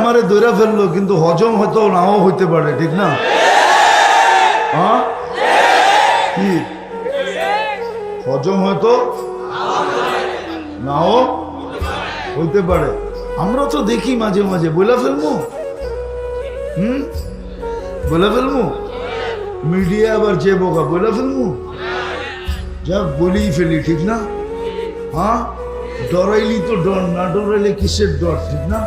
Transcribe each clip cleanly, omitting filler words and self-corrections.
আমারে দৈরা ফেললো, কিন্তু হজম হয়তো নাও হইতে পারে, ঠিক না? হ্যাঁ, কি হজম হয়তো নাও হইতে পারে। আমরা তো দেখি মাঝে মাঝে বলে ফেলবো, বলে ফেলবো, মিডিয়া আবার যে বোকা বলে ফেলবো, যাক বলেই ফেলি, ঠিক না? হ্যাঁ, ডরাইলি তো ডর, না ডরাইলে কিসের ডর, ঠিক না?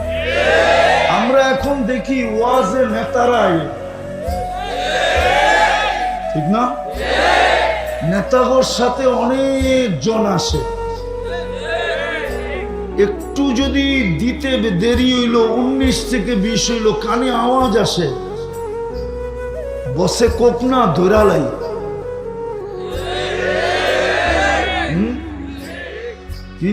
আমরা এখন দেখি ওয়াজে নেতারাই, ঠিক না? নেতাগোর সাথে অনেক জন আসে, একটু যদি দিতে দেরি হইল, 19 থেকে 20 হইল, কানে আওয়াজ আসে, বসে কোক না ধরালাই, কি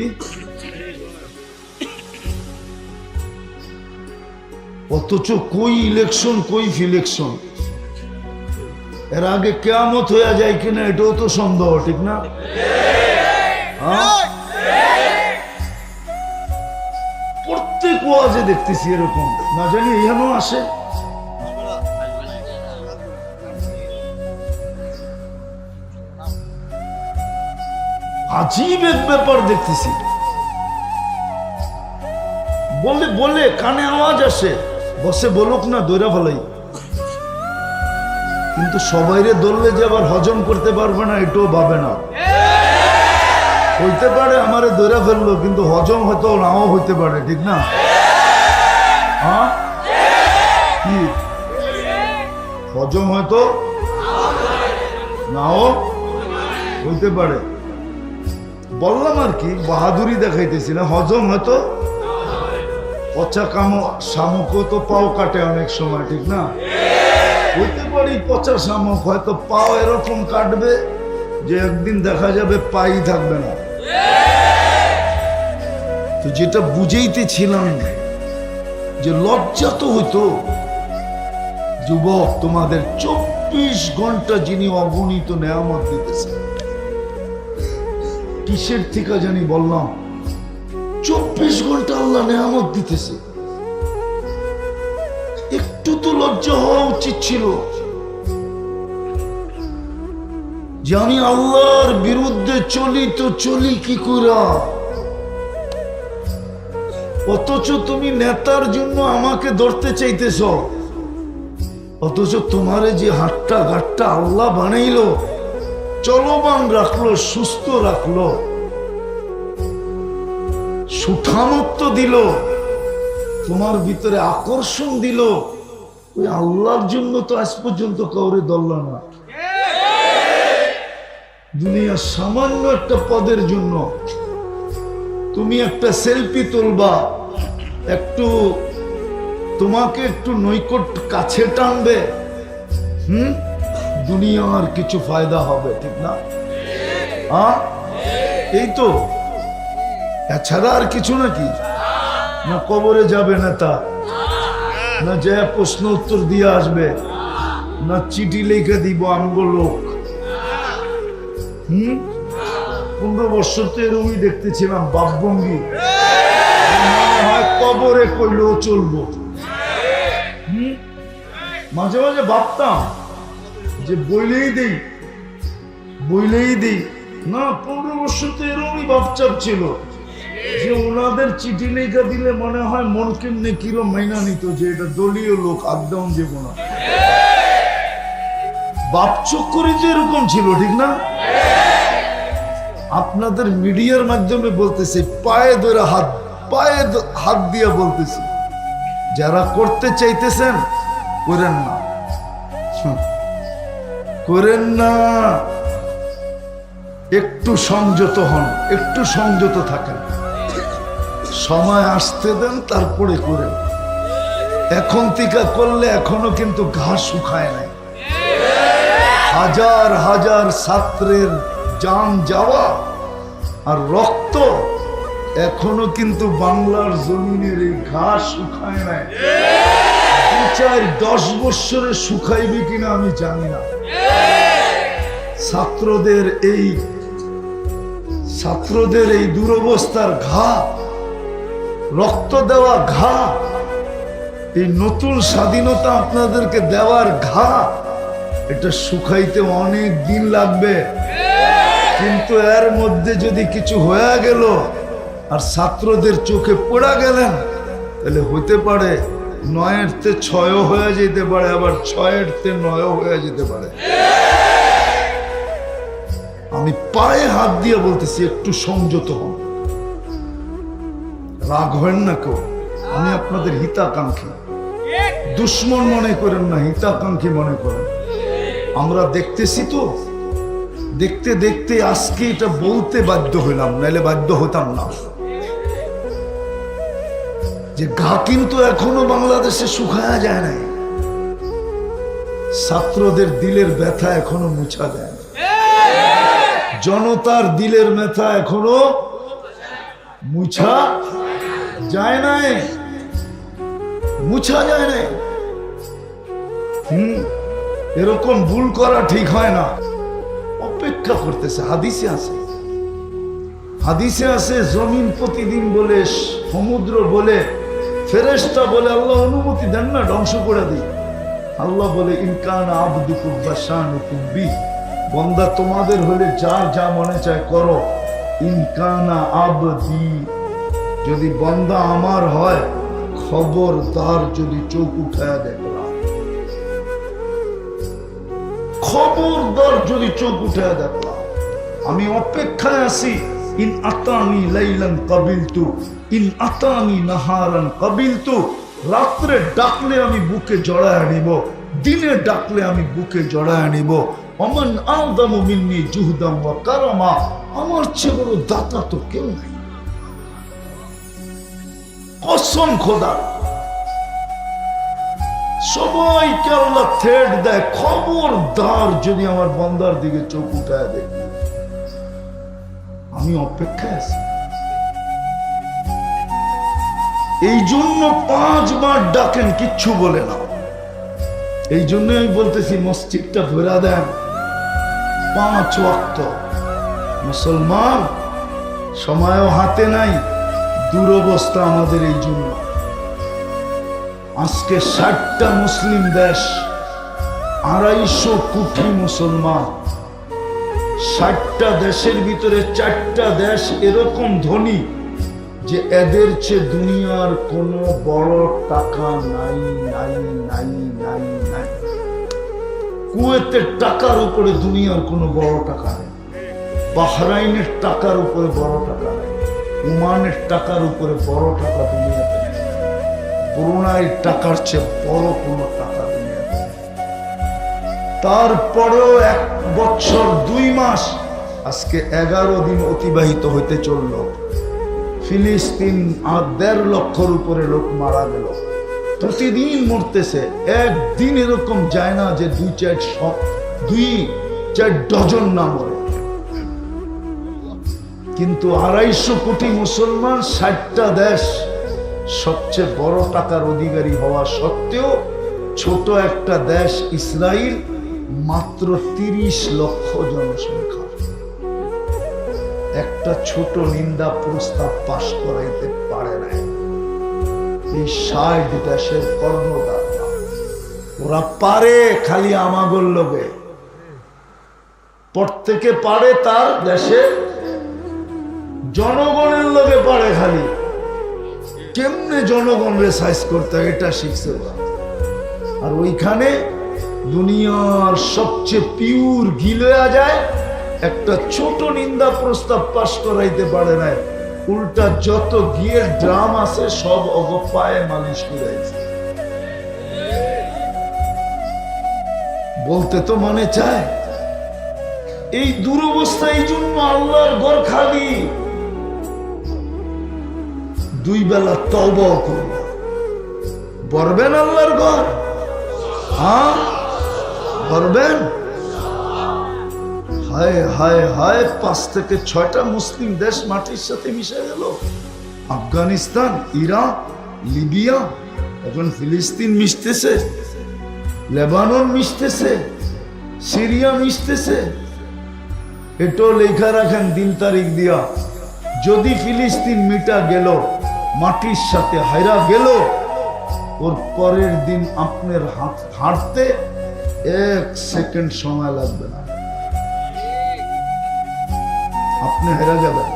অথচ কই ইলেকশন কই ফিলেকশন, এর আগে কিয়ামত হয়ে যায় কিনা এটাও তো সন্দেহ, ঠিক না? প্রত্যেক ওয়াজে দেখতেছি এরকম, না জানি এখানেও আসে। আজীব এক ব্যাপার দেখতেছি, বলে বলে কানে আওয়াজ আসে, বসে বলুক না দৈরা ফেলাই, কিন্তু সবাইরে দললে যে আবার হজম করতে পারবে না এটাও ভাবে না। হইতে পারে আমারে দৈরা ফেললো, কিন্তু হজম হয়তো নাও হইতে পারে, ঠিক না? হ্যাঁ, কি হজম হয়তো নাও হইতে পারে, বললাম আর কি, বাহাদুরি দেখাইতেছি না। হজম হয়তো পচা কামো শামুকও তো পাও কাটে অনেক সময়, ঠিক না? হইতে পারি পচা শামুক হয়তো পাও এরকম কাটবে যে একদিন দেখা যাবে পাই থাকবে না। তো যেটা বুঝাইতেছিলাম যে লজ্জা তো হইতো, যুবক তোমাদের 24 ঘন্টা যিনি অগণিত নেয়ামত দিতেছে, কিসের থেকে জানি বললাম, 24 ঘন্টা আল্লাহ নেয়ামত দিতেছে, একটু তো লজ্জা হওয়া উচিত ছিল যে আমি আল্লাহর বিরুদ্ধে চলি, তো চলি কি করা? অথচ তুমি নেতার জন্য আমাকে ধরতে চাইতেছ, অথচ তোমারে যে হাটটা ঘাটটা আল্লাহ বানাইলো, চলমান রাখলো, সুস্থ রাখলো, সুঠামত্ব দিল, তোমার ভিতরে আকর্ষণ দিল, ওই আল্লাহর জন্য তো আজ পর্যন্ত কাউরে ধরল না। দুনিয়ার সামান্য একটা পদের জন্য তুমি একটা সেলফি তুলবা, একটু তোমাকে একটু নৈকট কাছে টানবে, দুনিয়ার কিছু ফায়দা হবে, ঠিক না? হ্যাঁ, এই তো, এছাড়া আর কিছু নাকি? না কবরে যাবে নেতা, না যে প্রশ্ন উত্তর দিয়ে আসবে, না চিঠি লিখে দিব আমগো লোক। 15 বছর তো এরকমই দেখতেছিলাম বাপভঙ্গি, কবরে কইলেও চলবো। মাঝে মাঝে ভাবতাম যে বইলেই দিই না, 15 বছর তো এরকমই ভাবচাপ ছিল যে ওনাদের চিঠি লেখা দিলে মনে হয় মন কেমনে কিরম মাইনা নিত, যে এটা দলীয় লোক, আদাউন যাব না। বাপ চক্করি তো এরকম ছিল, ঠিক না? আপনাদের মিডিয়ার মাধ্যমে বলতেছি, পায়ে ধরে হাত দিয়ে বলতেছি, যারা করতে চাইতেছেন করেন না, একটু সংযত হন, একটু সংযত থাকেন, সময় আসতে দেন, তারপরে করেন। এখন থেকে করলে এখনো কিন্তু ঘাস শুকায় নাই, হাজার হাজার ছাত্রের জান যাওয়া আর রক্ত এখনো কিন্তু বাংলার জমিনের এই ঘাস শুকায় নাই। 2-4-10 বছরে শুকাইবে কিনা আমি জানি না। ছাত্রদের এই দুরবস্থার ঘা, রক্ত দেওয়া ঘা এই নতুন স্বাধীনতা আপনাদেরকে দেওয়ার ঘা, এটা শুকাইতে অনেক দিন লাগবে। কিন্তু এর মধ্যে যদি কিছু হয়ে গেল আর ছাত্রদের চোখে পড়া গেলেন, তাহলে হইতে পারে 9-তে 6 হয়ে যেতে পারে, আবার 6-তে 9 হয়ে যেতে পারে। আমি পায়ে হাত দিয়ে বলতেছি, একটু সংযত হন, রাগ হন না কেউ। আমি আপনাদের হিতাকাঙ্ক্ষী, দুশ্মন মনে করেন না, হিতাকাঙ্ক্ষী মনে করেন। আমরা দেখতেছি তো, দেখতে দেখতে আজকে এটা বলতে বাধ্য হইলাম, নাইলে বাধ্য হতাম না। যে ঘা কিন্তু এখনো বাংলাদেশে শুকায়া যায় নাই, ছাত্রদের দিলের ব্যথা এখনো মুছা যায় না, জনতার দিলের ব্যথা এখনো মুছা যায় নাই, মুছা যায় নাই। এরকম ভুল করা ঠিক হয় না। অপেক্ষা করতেছে। হাদিসে আছে, হাদিসে আছে, জমিন প্রতিদিন বলে, সমুদ্র বলে, ফেরেশতা বলে, আল্লাহ অনুমতি দেন না ধ্বংস করে দিই। আল্লাহ বলে, ইনকানা আবদুকুম বাশানুকুম বি, বান্দা তোমাদের হলে যার যা মনে চায় করো। ইনকানা আবদি, যদি বান্দা আমার হয়, খবরদার যদি চোখ উঠায় দেখলাম, খবরদার যদি চোখ উঠায় দেখলাম। আমি অপেক্ষায় আছি। ইন আতানি লাইলান কাবিলতু, ইন আতানি নাহারান কাবিলতু। রাত্রে ডাকলে আমি বুকে জড়ায় নিব, দিনে ডাকলে আমি বুকে জড়ায় নিব। অমান আদামু মিন্নি জুহদাম ওয়া কারামা, আমার চেয়ে বড় দাতা তো কেউ নাই। কসম খোদা, সবাইকে আল্লাহ থ্রেট দেয়, খবরদার যদি আমার বান্দার দিকে চোখ উঠায় দেখি। আমি অপেক্ষায় আছি। এই জন্য 5 বার ডাকেন, কিচ্ছু বলে না। এই জন্য আমি বলতেছি, মসজিদটা ধরে দেন 5 ওয়াক্ত। মুসলমান সময়ও হাতে নাই, দুরবস্থা আমাদের। এই জন্য আজকে 60টা মুসলিম দেশ, 250 কোটি মুসলমান। 60টা দেশের ভিতরে 4টা দেশ এরকম ধনী যে এদের চেয়ে দুনিয়ার কোনো বড় টাকা নাই, নাই, নাই, নাই, নাই। কুয়েতের টাকার উপরে দুনিয়ার কোনো বড় টাকা নেই, বাহরাইনের টাকার উপরে বড় টাকা নেই, ওমানের টাকার উপরে বড় টাকা দুনিয়াতে নেই, ব্রুনাইয়ের টাকার চেয়ে বড় কোনো টাকা দুনিয়াতে নেই। তারপরেও 1 বছর 2 মাস, আজকে 11 দিন অতিবাহিত হইতে চলল, ফিলিস্তিন 1.5 লক্ষর উপরে লোক মারা গেল। প্রতিদিন মরতেছে। একদিন এরকম যায় না যে 2-4 ডজন না মরে। কিন্তু 250 কোটি মুসলমান, 60টা দেশ, সবচেয়ে বড় টাকার অধিকারী হওয়া সত্ত্বেও ছোট একটা দেশ ইসরায়েল, মাত্র 30 লক্ষ জনসংখ্যা, একটা ছোট নিন্দা প্রস্তাব পাশ করাইতে পারে না। এই 60 দেশের কর্মকর্তা, ওরা পারে খালি আমাগর লোকে, প্রত্যেকে পারে তার দেশে জনগণের লোকে পারে খালি কেমনে জনগণরে সাইজ করতে হয় এটা শিখছে ওরা। আর ওইখানে দুনিয়ার সবচেয়ে পিওর গিলয়া যায়, একটা ছোট নিন্দা প্রস্তাব পাশ করাইতে পারে না, উল্টা যত গিয়ের ড্রাম আছে সব অগপায়ে মালিশ করাইছে। বলতে তো মনে চায়। এই দুরবস্থা, এই জন্য আল্লাহর ঘর খালি। 2 বেলা তওবা করব, বলবেন আল্লাহর ঘর, হ্যাঁ বলবেন। হায় হায় হায়, 5 থেকে 6টা মুসলিম দেশ মাটির সাথে মিশে গেল। আফগানিস্তান, ইরাক, লিবিয়া, এখন ফিলিস্তিন মিশতেছে, লেবানন মিশতেছে, সিরিয়া মিশতেছে। এটাও লেখা রাখেন দিন তারিখ দিয়া, যদি ফিলিস্তিন মিটা গেল, মাটির সাথে হাইরা গেল, ওর পরের দিন আপনার হাঁটতে 1 সেকেন্ড সময় লাগবে না, আপনি হেরে যাবেন।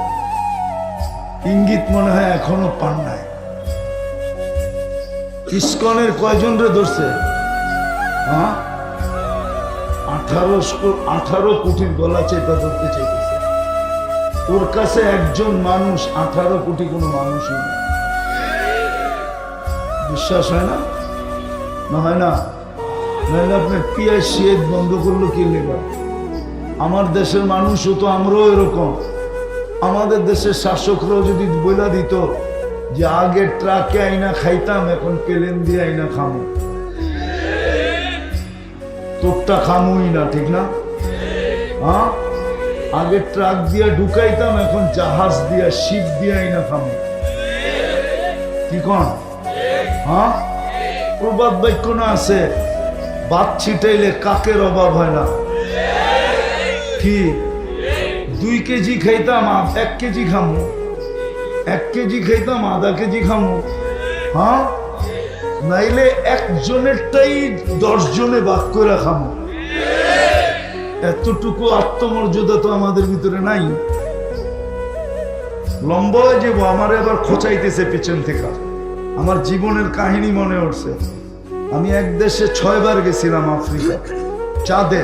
ইঙ্গিত মনে হয় এখনো পান নাই। ইস্কনের কয়জন রে ধরছে? 18 কোটির গলা চেপে ধরতে চাইতেছে। ওর কাছে একজন মানুষ 18 কোটি কোনো মানুষই না। বিশ্বাস হয় না? না হয় না? নাহলে আপনার পিয়াই শীত বন্ধ করলো কি লেগে? আমার দেশের মানুষও তো আমরাও এরকম। আমাদের দেশের শাসকরাও যদি বইলা দিত যে আগে ট্রাকে আইনা খাইতাম, এখন প্লেন দিয়ে আইনা খামো, তোরটা খামোই না, ঠিক না? হ্যাঁ, আগে ট্রাক দিয়ে ঢুকাইতাম, এখন জাহাজ দিয়া শিপ দিয়ে আইনা খামো, কি কোন? হ্যাঁ, প্রবাদ বাক্য না আছে, ভাত ছিটাইলে কাকের অভাব হয় না। কি 2 কেজি খাইতাম 1 কেজি খামো, 1 কেজি খাইতাম আধা কেজি খামো। হ্যাঁ, নাইলে একজনেরটাই 10 জনে ভাগ করে খামো। এতটুকু আত্মমর্যাদা তো আমাদের ভিতরে নাই। লম্বা হয়ে যাবো, আমার আবার খোঁচাইতেছে পিছন থেকে। আমার জীবনের কাহিনী মনে উঠছে। আমি এক দেশে 6 বার গেছিলাম, আফ্রিকা, চাঁদে।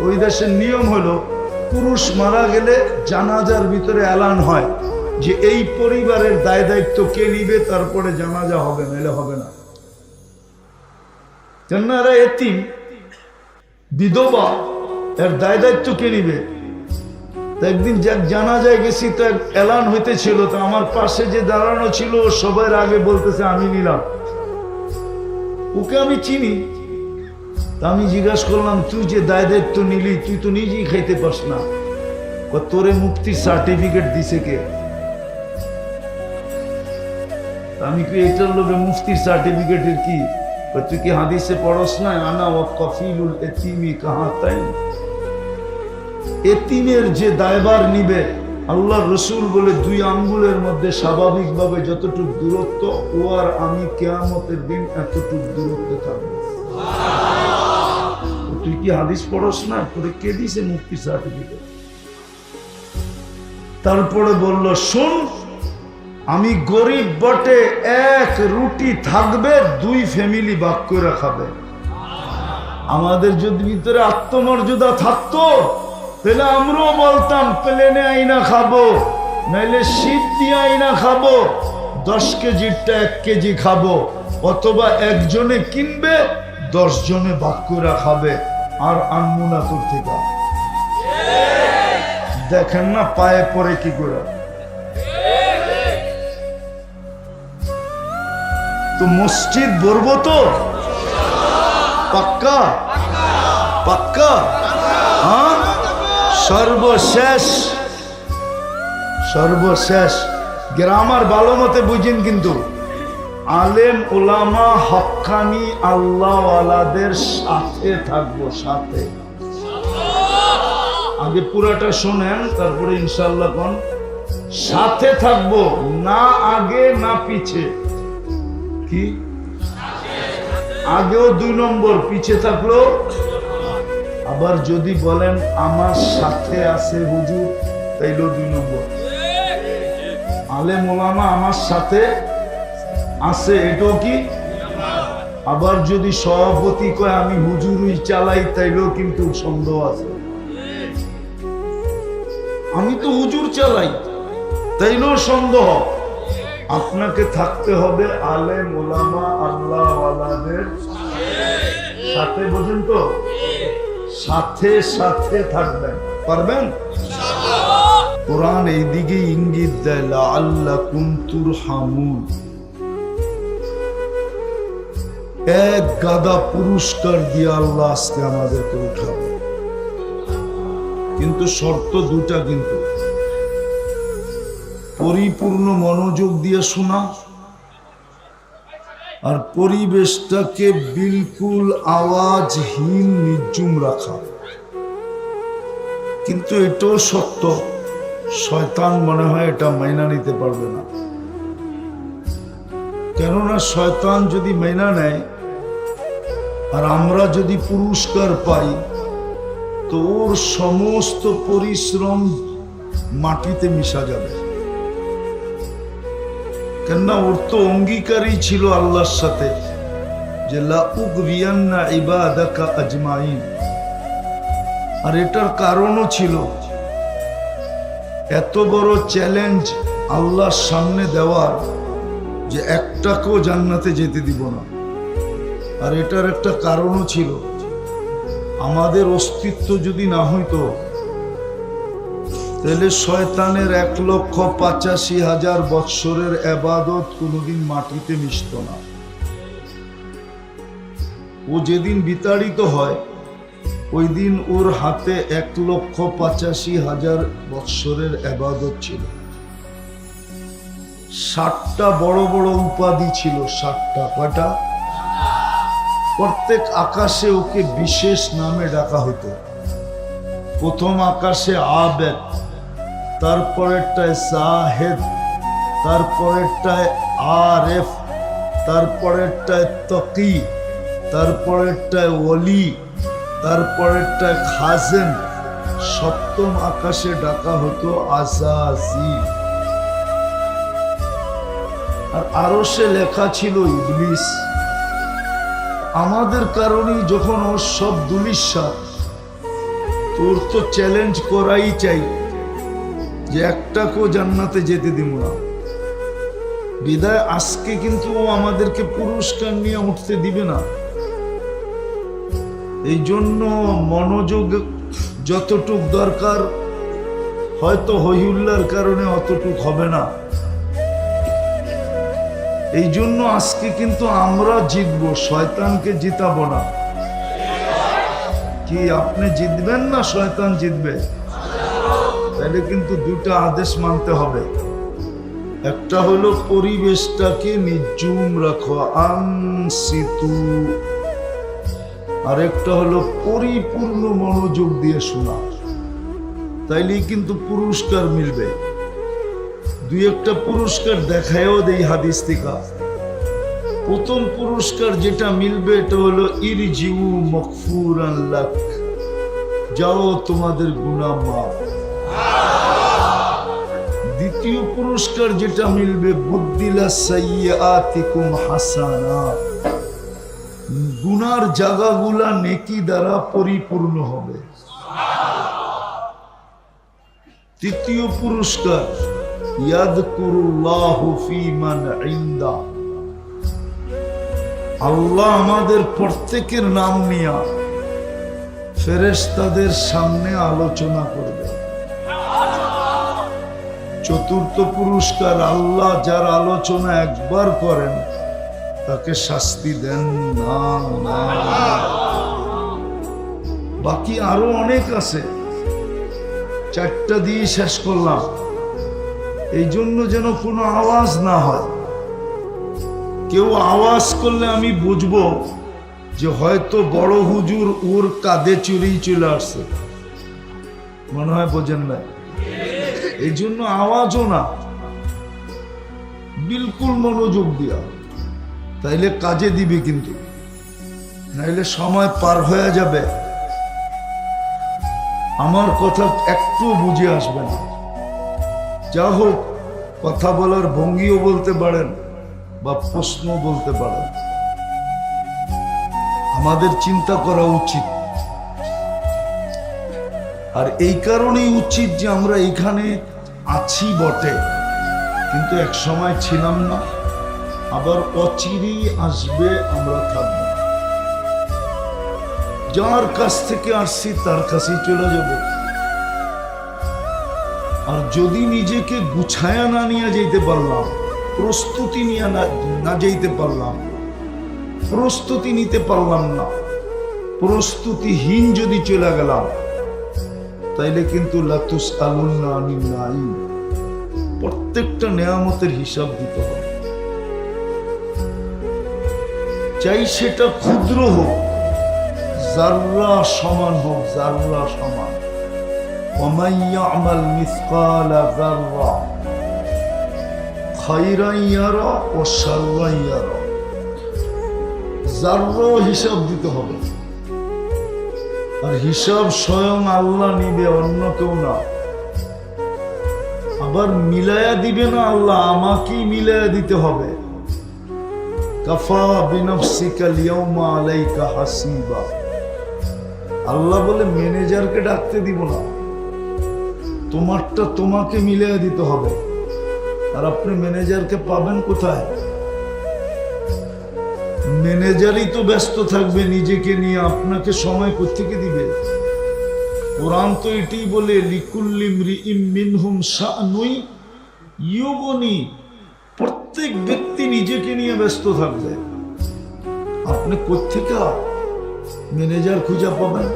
ওই দেশের নিয়ম হলো পুরুষ মারা গেলে জানাজার ভিতরে এলান হয় যে এই পরিবারের দায় দায়িত্ব কে নিবে, তারপরে জানাজা হবে, নাহলে হবে না। এরা এতিম, বিধবা, এর দায় দায়িত্ব কে নিবে? একদিন জানাজায় গেছি, তো এলান হইতেছিল, তো আমার পাশে যে দাঁড়ানো ছিল সবার আগে বলতেছে আমি নিলাম। ওকে আমি চিনি। তা আমি জিজ্ঞাসা করলাম, তুই যে দায় দায়িত্ব নিলি, তুই তো নিজেই খাইতে পারস না, তোরে মুক্তির সার্টিফিকেট দিছে কে? আমি কি এটার লোকে মুফতির সার্টিফিকেটের কি? তুই কি হাদিসে পড়স না, আনা ও কফিলুল এতিমি কাহা তাই? এতিমের যে দায়ভার নিবে, আল্লাহর রসুল বলে 2 আঙ্গুলের মধ্যে স্বাভাবিকভাবে যতটুকু দূরত্ব, ও আর আমি কিয়ামতের দিন এতটুকু দূরত্বে থাকবো। তুই কি হাদিস পড়স না? তোরে কে দিছে মুক্তির সার্টিফিকেট? তারপরে বলল, শোন, আমি গরিব বটে, 1 রুটি থাকবে, 2 ফ্যামিলি ভাগ করে খাবে। আমাদের যদি ভিতরে আত্মমর্যাদা থাকতো, তাহলে আমরাও বলতাম প্লেনে আইনা খাবো, নাইলে শীত দিয়ে আইনা খাবো, 10 কেজিরটা 1 কেজি খাবো, অথবা একজনে কিনবে 10 জনে ভাগ করে খাবে, আর আনমু না তোর থেকে। দেখেন না পায়ে পড়ে কি করে। তো মসজিদ ভরবো তো পাক্কা পাক্কা? হ্যাঁ, সর্বশেষ সর্বশেষ গ্রামার ভালো মতে বুঝেন, কিন্তু আলেম ওলামা হক্কানি আল্লাহওয়ালাদের সাথে থাকবো, সাথে। আগে পুরাটা শোনেন, তারপরে ইনশাআল্লাহ কোন সাথে থাকবো, না আগে না পিছে। কি আগেও 2 নম্বর, পিছে থাকলো। আবার যদি বলেন আমার সাথে আছে হুজুর, তাইলেও 2 নম্বর। আলেম ওলামা আমার সাথে আছে, এটাও কি? আবার যদি সভাপতি কয় আমি হুজুরই চালাই, তাইলেও কিন্তু সন্দেহ আছে। আমি তো হুজুর চালাই, তাইলেও সন্দেহ। আপনাকে থাকতে হবে আলেম ওলামা আল্লাহওয়ালাদের সাথে, বোঝেন তো? সাথে সাথে থাকবেন, পারবেন? কোরআন এই দিকে ইঙ্গিত দেয়, লাআল্লাকুম তুরহামুন। 1 গাদা পুরস্কার দিয়ে আল্লাহ আজকে আমাদেরকে উঠাবে, কিন্তু শর্ত 2টা। কিন্তু পরিপূর্ণ মনোযোগ দিয়ে শোনা, আর পরিবেশটাকে বিলকুল আওয়াজহীন নির্জুম রাখা। কিন্তু এটাও সত্য, শয়তান মনে হয় এটা মাইনা নিতে পারবে না। কেননা শয়তান যদি মেনা নেয় আর আমরা যদি পুরস্কার পাই তো ওর সমস্ত পরিশ্রম মাটিতে মিশা যাবে। কেননা ওর তো অঙ্গীকারই ছিল আল্লাহর সাথে যে লা উগবিয়ান্না ইবাদাকা আজমাইন। আর এটার কারণও ছিল এত বড় চ্যালেঞ্জ আল্লাহর সামনে দেওয়ার যে একটাকেও জান্নাতে যেতে দিব না। আর এটার একটা কারণও ছিল আমাদের অস্তিত্ব যদি না হইতো তাহলে শয়তানের 1,85,000 বৎসরের ইবাদত কোনোদিন মাটিতে মিশত না। ও যেদিন বিতাড়িত হয় ওই দিন ওর হাতে 1,85,000 বৎসরের ইবাদত ছিল। 60টা বড় বড় উপাধি ছিল। 60টা কয়টা? প্রত্যেক আকাশে ওকে বিশেষ নামে ডাকা হতো। প্রথম আকাশে আবেদ, তারপরেরটায় জাহেদ, তারপরেরটায় আরেফ, তারপরেরটায় তকি, তারপরেরটায় ওলি, তারপরেরটায় খাজেন, সপ্তম আকাশে ডাকা হতো আজাজিল। আর আরশে লেখা ছিল ইবলিস। আমাদের কারণেই যখন ওর সব দুলিশাত, তোর তো চ্যালেঞ্জ করাই চাই যে একটাকেও জান্নাতে যেতে দিব না। বিদায় আজকে কিন্তু ও আমাদেরকে পুরস্কার নিয়ে উঠতে দিবে না। এই জন্য মনোযোগ যতটুক দরকার হয়তো হইহুল্লার কারণে অতটুক হবে না। এই জন্য আজকে কিন্তু আমরা জিতবো, শয়তানকে জিতাবো না। কি আপনি জিতবেন না শয়তান জিতবে? তাহলে কিন্তু দুটা আদেশ মানতে হবে। একটা হলো পরিবেশটাকে নির্জুম রাখো, আনসিতু। আর একটা হলো পরিপূর্ণ মনোযোগ দিয়ে শোনা, তাইলেই কিন্তু পুরস্কার মিলবে। দুই একটা পুরস্কার দেখায়ও দেই হাদিস থেকে। প্রথম পুরস্কার যেটা মিলবে এটা হলো ইরজিউ মাগফুরান লাক, যাও তোমাদের গুনাহ মাফ। দ্বিতীয় পুরস্কার যেটা মিলবে বুদ্দিলা সাইয়্যাতিকুম হাসানাত, গুনার জায়গাগুলা নেকি দ্বারা পরিপূর্ণ হবে। তৃতীয় পুরস্কার ইয়াযকুরুল্লাহু ফী মান ইনদা, আল্লাহ আমাদের প্রত্যেকের নাম নিয়ে ফেরেশতাদের সামনে আলোচনা করবে। চতুর্থ পুরস্কার আল্লাহ যার আলোচনা একবার করেন তাকে শাস্তি দেন না। বাকি আরো অনেক আছে, 4টা দিয়ে শেষ করলাম। এই জন্য যেন কোনো আওয়াজ না হয়। কেউ আওয়াজ করলে আমি বুঝবো যে হয়তো বড় হুজুর ওর কাঁধে চুরি চলে আসছে, মনে হয় বোঝেন না। এই জন্য আওয়াজও না, বিলকুল মনোযোগ দিয়া, তাইলে কাজে দিবে। কিন্তু নাইলে সময় পার হয়ে যাবে, আমার কথা একটু বুঝে আসবে না। যা হোক, কথা বলার ভঙ্গিও বলতে পারেন বা প্রশ্ন বলতে পারেন। আমাদের চিন্তা করা উচিত। আর এই কারণেই উচিত যে আমরা এখানে আছি বটে, কিন্তু এক সময় ছিলাম না, আবার অচিরেই আসবে আমরা থাকব। যার কাছ থেকে আসছি তার কাছেই চলে যাব। আর যদি নিজেকে গুছায়া না নিয়ে যেতে পারলাম, প্রস্তুতি নিয়ে না যেতে পারলাম, প্রস্তুতি নিতে পারলাম না, প্রস্তুতিহীন যদি চলে গেলাম, তাইলে কিন্তু লাতুসআলুন্না আনিন নাঈম, প্রত্যেকটা নেয়ামতের হিসাব দিতে হবে। চাই সেটা ক্ষুদ্র হোক, জাররা সমান হোক, জাররা সমান। ওয়ামান ইয়ামাল মিসকালা যাররা খাইরান ইয়ারা ও শাররান ইয়ারা, যারও হিসাব দিতে হবে। আর হিসাব স্বয়ং আল্লাহ নিবে, অন্য কেউ না। আবার মিলায়া দিবে না আল্লাহ, আমাকেই মিলায়া দিতে হবে। কাফা বিনফসিকা লিয়াউমা আলাইকা হাসিবা। আল্লাহ বলে ম্যানেজারকে ডাকতে দিব না, তোমারটা তোমাকে মিলায়া দিতে হবে। আর আপনি ম্যানেজারকে পাবেন কোথায়? ম্যানেজারই তো ব্যস্ত থাকবে নিজেকে নিয়ে, আপনাকে সময় কোত্থেকে দিবে? কোরআন তো এটাই বলে লিকুল্লি ইমরিইম মিনহুম শাআনুই ইউগনি, প্রত্যেক ব্যক্তি নিজেকে নিয়ে ব্যস্ত থাকবে। আপনি কোত্থেকে ম্যানেজার খুঁজে পাবেন?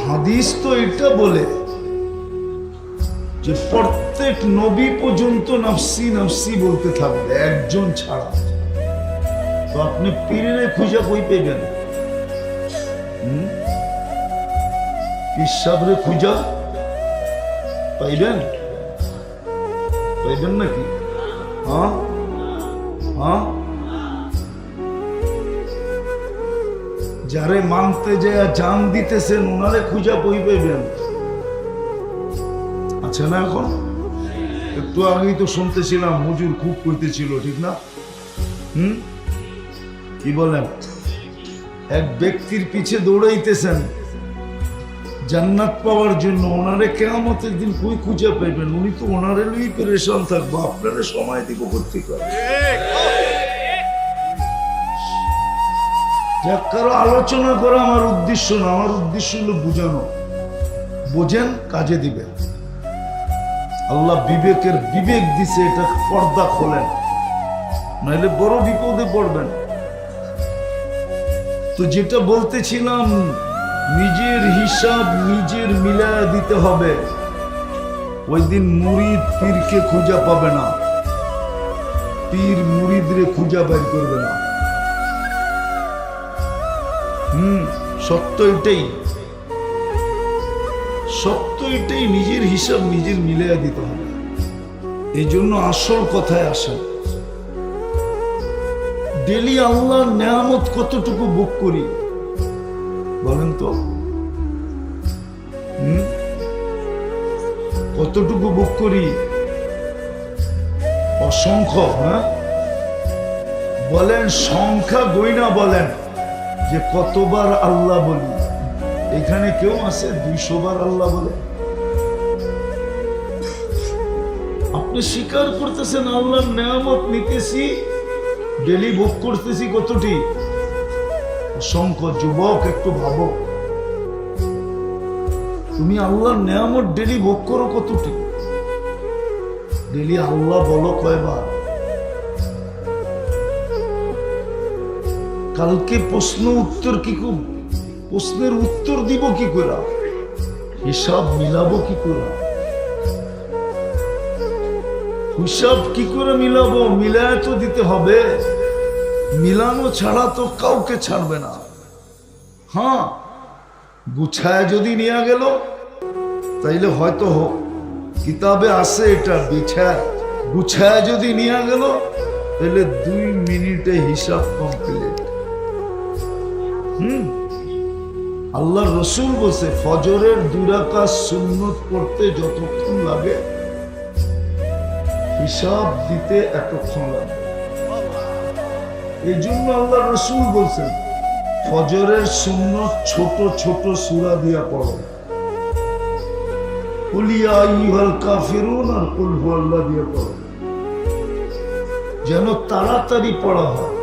হাদিস তো এটা বলে যে প্রত্যেক নবী পর্যন্ত নফসি নফসি বলতে থাকবে, একজন ছাড়া। তো আপনি পীরে খুঁজে কই পেবেন? পীর সাহেবরে খুঁজা পাইবেন? পাইবেন নাকি? হ্যাঁ হ্যাঁ, যারে মানতে যায় জান দিতেছেন ওনারে খুঁজা কই পাইবেন? আছে না? এখন একটু আগেই তো শুনতেছিলাম হুজুর খুব কইতেছিল, ঠিক না? কি বলেন? এক ব্যক্তির পিছে দৌড়াইতেছেন জান্নাত পাওয়ার জন্য, ওনারে কিয়ামতের দিন কই খুঁজে পাইবেন? উনি তো ওনারে লই পেরেশান থাকবো, আপনারে সময় দিব কোত্থেকে? যাক, কারো আলোচনা করা আমার উদ্দেশ্য না, আমার উদ্দেশ্য হলো বুঝানো। বোঝেন, কাজে দিবেন। আল্লাহ বিবেকের বিবেক দিছে, এটা পর্দা খোলেন, নাহলে বড় বিপদে পড়বেন। তো যেটা বলতেছিলাম, নিজের হিসাব নিজের মিলায়া দিতে হবে। ওই দিন মুরিদ পীরকে খুঁজা পাবে না, পীর মুরিদরে খুঁজা বের করবে না। সত্য এটাই, সত্য এটাই। নিজের হিসাব নিজের মিলাইয়া দিতে হবে। এই জন্য আসল কথায় আসেন, ডেলি আল্লাহর নেয়ামত কতটুকু ভোগ করি বলেন তো? কতটুকু ভোগ করি? অসংখ্য। হ্যাঁ বলেন, সংখ্যা গইনা বলেন যে কতবার আল্লাহ বলি। এখানে কেউ আছে 200 বার আল্লাহ বলে? আপনি স্বীকার করতেছেন আল্লাহর নেয়ামত নিতেছি, ডেলি ভোগ করতেছি কতটি? অসংখ্য। যুবক, একটু ভাবো, তুমি আল্লাহর নেয়ামত ডেলি ভোগ করো কতটি? ডেলি আল্লাহ বলো কয়বার? কালকে প্রশ্ন উত্তর কি খুব, প্রশ্নের উত্তর দিব কি করে? হিসাব মিলাবো কি করে? হিসাব কি করে মিলাবো? মিলায় তো দিতে হবে, মিলানো ছাড়া তো কাউকে ছাড়বে না। হ্যাঁ, গুছায় যদি নিয়ে গেল তাইলে হয়তো কিতাবে আছে এটা, বিছায় গুছায় যদি নিয়ে গেল তাহলে 2 মিনিটে হিসাব কমপ্লিট। আল্লাহ রসুল বলছে ফজরের 2 রাকাত সুন্নত পড়তে যতক্ষণ লাগে হিসাব দিতে এতক্ষণ লাগে। এই জন্য আল্লাহ রসুল বলছেন ফজরের সুন্নত ছোট ছোট সূরা দিয়া পড়ো, কুল ইয়া আইয়ুহাল কাফিরুন আর কুল হুয়াল্লাহ দিয়া পড়ো, যেন তাড়াতাড়ি পড়া হয়।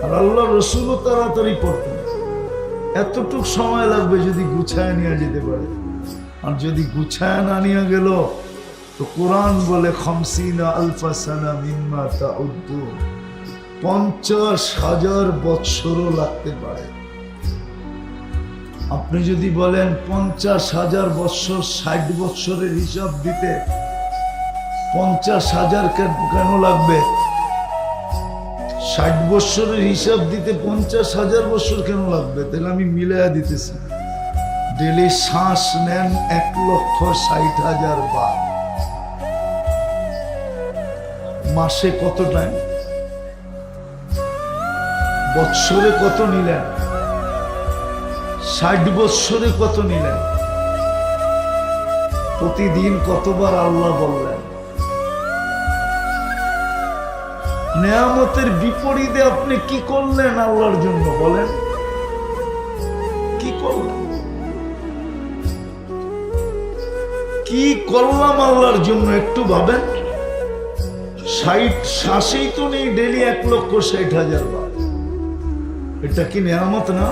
আর আল্লাহ রসুলও তাড়াতাড়ি পড়তেন। এতটুক সময় লাগবে যদি গুছায় নিয়ে যেতে পারে। আর যদি গুছায় না নিয়ে গেল তো কোরআন বলে 50,000 সানা মিম্মা তাউদ্দুন, 50,000 বৎসরও লাগতে পারে। আপনি যদি বলেন 50,000 বৎসর, 60 বৎসরের হিসাব দিতে 50,000 কেন লাগবে? 60 বৎসরের হিসাব দিতে 50,000 বৎসর কেন লাগবে? তাহলে আমি মিলাইয়া দিতেছি, ডেলি শ্বাস নেন 1,60,000 বার, মাসে কত টাইম, বৎসরে কত নিলেন, 60 বৎসরে কত নিলেন, প্রতিদিন কতবার আল্লাহ বললেন। নেয়ামতের বিপরীতে আপনি কি করলেন আল্লাহর জন্য বলেন? কি করলেন? কি করলাম আল্লাহর জন্য একটু ভাবেন। 60 শ্বাসেই তো নেই ডেলি 1,60,000 বার। এটা কি নেয়ামত না?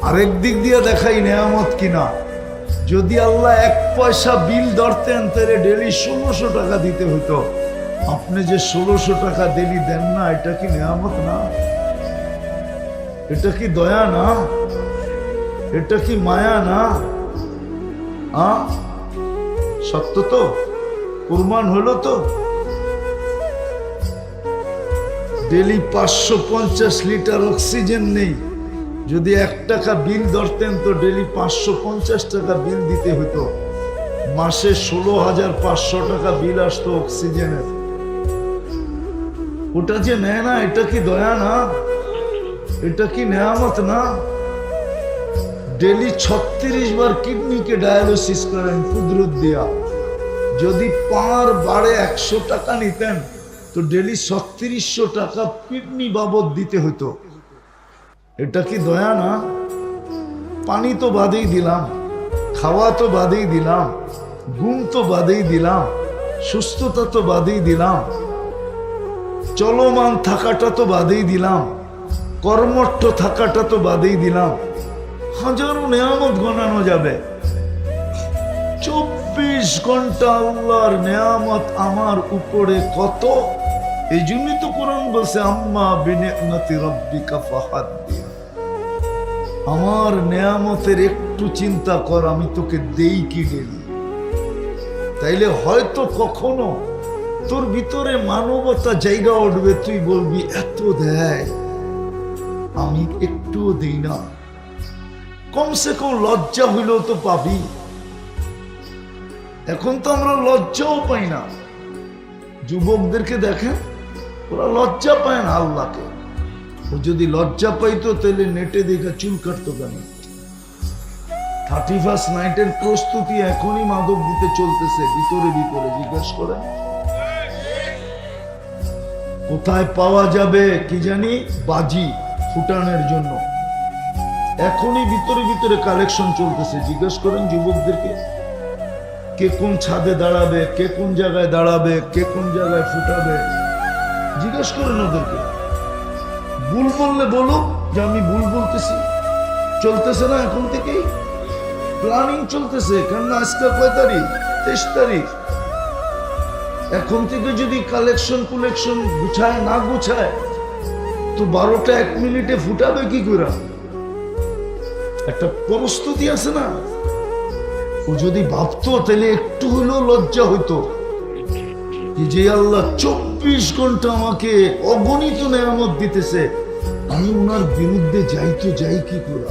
আরেক দিক দিয়ে দেখাই নেয়ামত কিনা। যদি আল্লাহ 1 পয়সা বিল ধরতেন তাহলে ডেলি 1600 টাকা দিতে হতো। আপনি যে 1600 টাকা ডেলি দেন না, এটা কি নেয়ামত না? এটা কি দয়া না? এটা কি মায়া না? সত্য তো, প্রমাণ হলো তো। ডেলি 550 লিটার অক্সিজেন নেই, যদি 1 টাকা বিল ধরতেন তো ডেলি 550 টাকা বিল দিতে হতো। মাসে 16,500 টাকা বিল আসতো অক্সিজেনের। ওটা যে নেয় না, এটা কি দয়া না? এটা কি নেয়ামত না? ডেলি 36 বার কিডনিকে ডায়ালিসিস করেন কুদরত দিয়া। যদি পার বাড়ে 100 টাকা নিতেন তো ডেলি 3600 টাকা কিডনি বাবদ দিতে হতো। এটা কি দয়া না? পানি তো বাদেই দিলাম, খাওয়া তো বাদেই দিলাম, ঘুম তো বাদেই দিলাম, সুস্থতা তো বাদেই দিলাম, চলমান থাকাটা তো বাদেই দিলাম, কর্মঠ থাকাটা তো বাদেই দিলাম। হাজারো নেয়ামত গণানো যাবে। 24 ঘন্টা আল্লাহর নেয়ামত আমার উপরে কত। এই জন্যই তো কোরআন বলছে আম্মা বিনিআমতি রাব্বিকা ফাহাদ্দিস। আমার নেয়ামতের একটু চিন্তা কর, আমি তোকে দেই কি ডেলি। তাইলে হয়তো কখনো তোর ভিতরে মানবতা জায়গা উঠবে, তুই বলবি এত দেয় আমি একটুও দেই না। কমসে কম লজ্জা হইলেও তো পাবি। এখন তো আমরা লজ্জাও পাই না। যুবকদেরকে দেখেন, ওরা লজ্জা পায় না আল্লাহকে। ও যদি লজ্জা পাইতো তাহলে নেটে দেখে চুল কাটতো কেন? 31st নাইটের প্রস্তুতি এখনই মাদক দিতে চলতেছে ভিতরে ভিতরে। জিজ্ঞেস করে কোথায় পাওয়া যাবে কি জানি বাজি ফুটানোর জন্য, এখনই ভিতরে ভিতরে কালেকশন চলতেছে। জিজ্ঞেস করেন যুবকদেরকে, কে কোন ছাদে দাঁড়াবে, কে কোন জায়গায় দাঁড়াবে, কে কোন জায়গায় ফুটাবে। জিজ্ঞেস করেন ওদেরকে। ভুল বললে বলো যে আমি ভুল বলতেছি। চলতেছে না এখন থেকেই প্ল্যানিং চলতেছে। কেননা আজকে কয় তারিখ? 23 তারিখ। এখন থেকে যদি কালেকশন কুলেকশন গুছায় না গুছায় তো 12টা 1 মিনিটে ফুটাবে কি করে? একটা প্রস্তুতি আছে না। ও যদি ভাবতো তাহলে একটু হলেও লজ্জা হইতো যে আল্লাহ 24 ঘন্টা আমাকে অগণিত নেয়ামত দিতেছে, আমি ওনার বিরুদ্ধে যাই তো যাই কি করে।